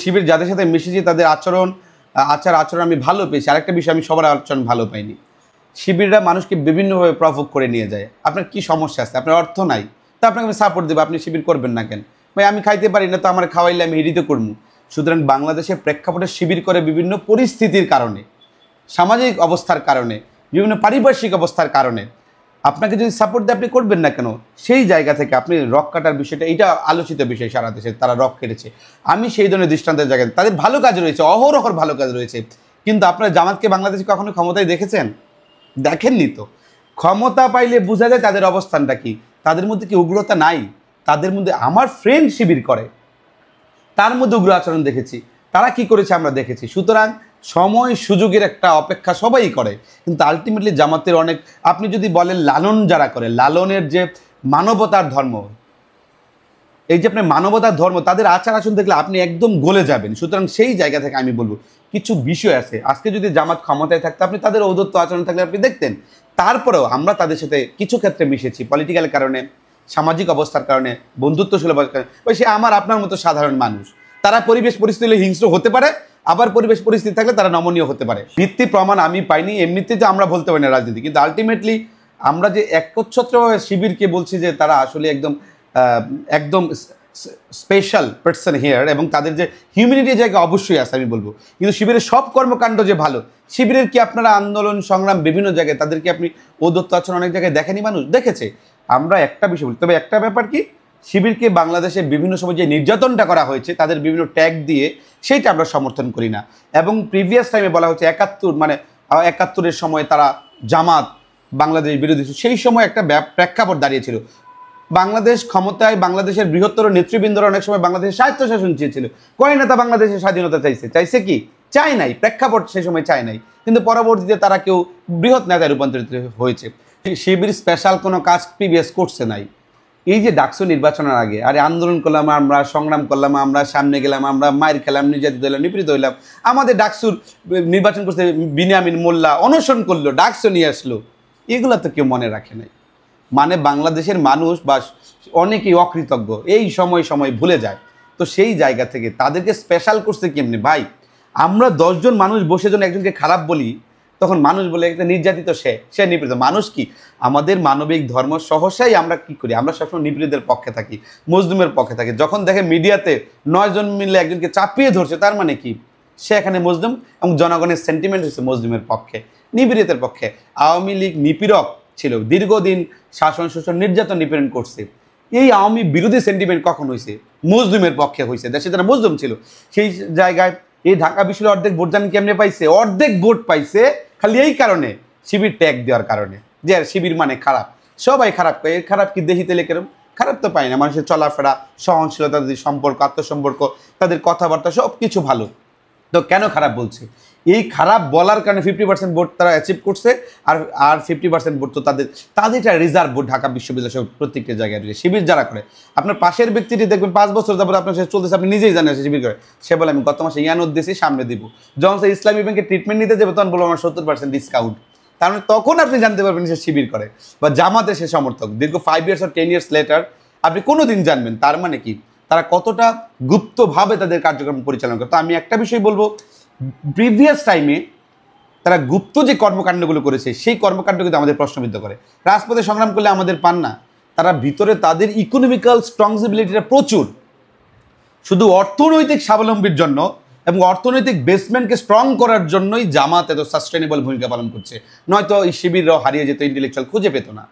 শিবির যাদের সাথে মিশেছি তাদের আচরণ আমি ভালো পেয়েছি। আরেকটা বিষয়, আমি সবার আচরণ ভালো পাইনি। শিবিররা মানুষকে বিভিন্নভাবে প্রভোগ করে নিয়ে যায়। আপনার কি সমস্যা আছে? আপনার অর্থ নাই, তা আপনাকে আমি সাপোর্ট দেবো, আপনি শিবির করবেন না কেন? ভাই আমি খাইতে পারি না, তো আমার খাওয়াইলে আমি হিরিতে করবো। সুতরাং বাংলাদেশের প্রেক্ষাপটে শিবির করে বিভিন্ন পরিস্থিতির কারণে, সামাজিক অবস্থার কারণে, বিভিন্ন পারিপার্শ্বিক অবস্থার কারণে। আপনাকে যদি সাপোর্ট দেয় আপনি করবেন না কেন? সেই জায়গা থেকে আপনি রক কাটার বিষয়টা, এটা আলোচিত বিষয় সারা দেশে, তারা রক কেটেছে। আমি সেই ধরনের দৃষ্টান্তের জায়গায়, তাদের ভালো কাজ রয়েছে, অহরহর ভালো কাজ রয়েছে, কিন্তু আপনার জামাতকে বাংলাদেশে কখনো ক্ষমতায় দেখেছেন? দেখেননি তো। ক্ষমতা পাইলে বোঝা যায় তাদের অবস্থানটা কি। তাদের মধ্যে কি উগ্রতা নাই? তাদের মধ্যে, আমার ফ্রেন্ড শিবির করে, তার মধ্যে উগ্র আচরণ দেখেছি। তারা কি করেছে আমরা দেখেছি। সুতরাং সময় সুযোগের একটা অপেক্ষা সবাই করে, কিন্তু আলটিমেটলি জামাতের অনেক, আপনি যদি বলেন লালন যারা করে, লালনের যে মানবতার ধর্ম, এই যে আপনার মানবতার ধর্ম, তাদের আচার আচরণ দেখলে আপনি একদম গলে যাবেন। সুতরাং সেই জায়গা থেকে আমি বলবো কিছু বিষয় আছে, আজকে যদি জামাত ক্ষমতায় থাকতো আপনি তাদের ঔদ্ধত্য আচরণ থাকলে আপনি দেখতেন। তারপরেও আমরা তাদের সাথে কিছু ক্ষেত্রে মিশেছি, পলিটিক্যাল কারণে, সামাজিক অবস্থার কারণে, বন্ধুত্বসুলভ কারণে। সে আমার আপনার মতো সাধারণ মানুষ, তারা পরিবেশ পরিস্থিতি হিংস্র হতে পারে, আবার পরিবেশ পরিস্থিতি থাকলে তারা নমনীয় হতে পারে। ভিত্তি প্রমাণ আমি পাইনি, এমনিতে যে আমরা বলতে পারি না রাজনীতি, কিন্তু আলটিমেটলি আমরা যে একচ্ছত্রভাবে শিবিরকে বলছি যে তারা আসলে একদম স্পেশাল পার্সন হিয়ার, এবং তাদের যে হিউম্যানিটির জায়গা অবশ্যই আছে আমি বলবো, কিন্তু শিবিরের সব কর্মকাণ্ড যে ভালো। শিবিরের কি আপনারা আন্দোলন সংগ্রাম বিভিন্ন জায়গায় তাদেরকে আপনি ঔদ্ধত্য আচরণ অনেক জায়গায় দেখেনি, মানুষ দেখেছে। আমরা একটা বিষয় বলি, তবে একটা ব্যাপার কি, শিবিরকে বাংলাদেশে বিভিন্ন সময় যে নির্যাতনটা করা হয়েছে তাদের বিভিন্ন ট্যাগ দিয়ে, সেইটা আমরা সমর্থন করি না। এবং প্রিভিয়াস টাইমে বলা হচ্ছে 71-এর সময় তারা জামাত বাংলাদেশ বিরোধী, সেই সময় একটা প্রেক্ষাপট দাঁড়িয়েছিল। বাংলাদেশ ক্ষমতায়, বাংলাদেশের বৃহত্তর নেতৃবৃন্দরা অনেক সময় বাংলাদেশের স্বায়ত্তশাসন চেয়েছিল। কয় নেতা বাংলাদেশের স্বাধীনতা চাইছে কি? চায় নাই, প্রেক্ষাপট সে সময় চায় নাই, কিন্তু পরবর্তীতে তারা কেউ বৃহৎ নেতায় রূপান্তরিত হয়েছে। শিবির স্পেশাল কোনো কাজ প্রিভিয়াস করছে নাই। এই যে ডাকসু নির্বাচনের আগে আরে আন্দোলন করলাম আমরা, সংগ্রাম করলাম আমরা, সামনে গেলাম আমরা, মায়ের খেলাম, নির্যাতিত হইলাম, নিপীড়িত হইলাম, আমাদের ডাকসুর নির্বাচন করতে বিনিয়ামিন মোল্লা অনশন করলো, ডাকসু নিয়ে আসলো, এগুলো তো কেউ মনে রাখে নাই। মানে বাংলাদেশের মানুষ বা অনেকেই অকৃতজ্ঞ, এই সময় ভুলে যায়। তো সেই জায়গা থেকে তাদেরকে স্পেশাল করছে কেমনি ভাই? আমরা 10 জন মানুষ বসে যখন একজনকে খারাপ বলি, তখন মানুষ বলে একটা নির্যাতিত, সে নিপীড়িত। মানুষ কি, আমাদের মানবিক ধর্ম সহসাই আমরা কি করি, আমরা সবসময় নিপীড়িতের পক্ষে থাকি, মজলুমের পক্ষে থাকি। যখন দেখে মিডিয়াতে 9 জন মিলে একজনকে চাপিয়ে ধরছে, তার মানে কি সে এখানে মজলুম, এবং জনগণের সেন্টিমেন্ট হচ্ছে মজলুমের পক্ষে, নিপীড়িতের পক্ষে। আওয়ামী লীগ নিপীড়ক ছিল, দীর্ঘদিন শাসন শোষণ নির্যাতন নিপীড়ন করছে। এই আওয়ামী বিরোধী সেন্টিমেন্ট কখন হয়েছে? মজলুমের পক্ষে হয়েছে, দেশে যারা মজলুম ছিল। সেই জায়গায় এই ঢাকা বিশ্ববিদ্যালয় অর্ধেক ভোট জানেন কেমনে পাইছে? অর্ধেক ভোট পাইছে খালি এই কারণে, শিবির ট্যাগ দেওয়ার কারণে, যে শিবির মানে খারাপ, সবাই খারাপ করে। এর খারাপ কি দেখি তেলে কেরম? খারাপ তো পাই না, মানুষের চলাফেরা, সহনশীলতা, তাদের সম্পর্ক, আত্মসম্পর্ক, তাদের কথাবার্তা সব কিছু ভালো। তো কেন খারাপ বলছে? এই খারাপ বলার কারণে 50% ভোট তারা অ্যাচিভ করছে, আর 50% ভোট তো তাদের রিজার্ভ ভোট ঢাকা বিশ্ববিদ্যালয় প্রত্যেকটা জায়গায় রয়েছে। শিবির যারা করে, আপনার পাশের ব্যক্তিটি দেখবেন 5 বছর তারপরে আপনার সে চলতেছে, আপনি নিজেই জানেন সে শিবির করে। সে বলে আমি গত মাসে ইয়ানোদ দিয়েছি, সামনে দিব। যখন সে ইসলামী ব্যাংকে ট্রিটমেন্ট নিতে যাবে তখন বলবো আমার 70% ডিসকাউন্ট। তার মানে তখন আপনি জানতে পারবেন সে শিবির করে বা জামাতে সে সমর্থক। দীর্ঘ 5 years or 10 years লেটার আপনি কোনো দিন জানবেন। তার মানে কি, তারা কতটা গুপ্তভাবে তাদের কার্যক্রম পরিচালনা করে। তো আমি একটা বিষয় বলবো, প্রিভিয়াস টাইমে তারা গুপ্ত যে কর্মকাণ্ডগুলো করেছে, সেই কর্মকাণ্ড কিন্তু আমাদের প্রশ্নবিদ্ধ করে। রাজপথে সংগ্রাম করলে আমাদের পান না, তারা ভিতরে তাদের ইকোনমিক্যাল স্ট্রংসিবিলিটিটা প্রচুর। শুধু অর্থনৈতিক স্বাবলম্বীর জন্য এবং অর্থনৈতিক বেসমেন্টকে স্ট্রং করার জন্যই জামাত এত সাস্টেনেবল ভূমিকা পালন করছে, নয়তো এই শিবিররাও হারিয়ে যেত, ইন্টেলেকচুয়াল খুঁজে পেত না।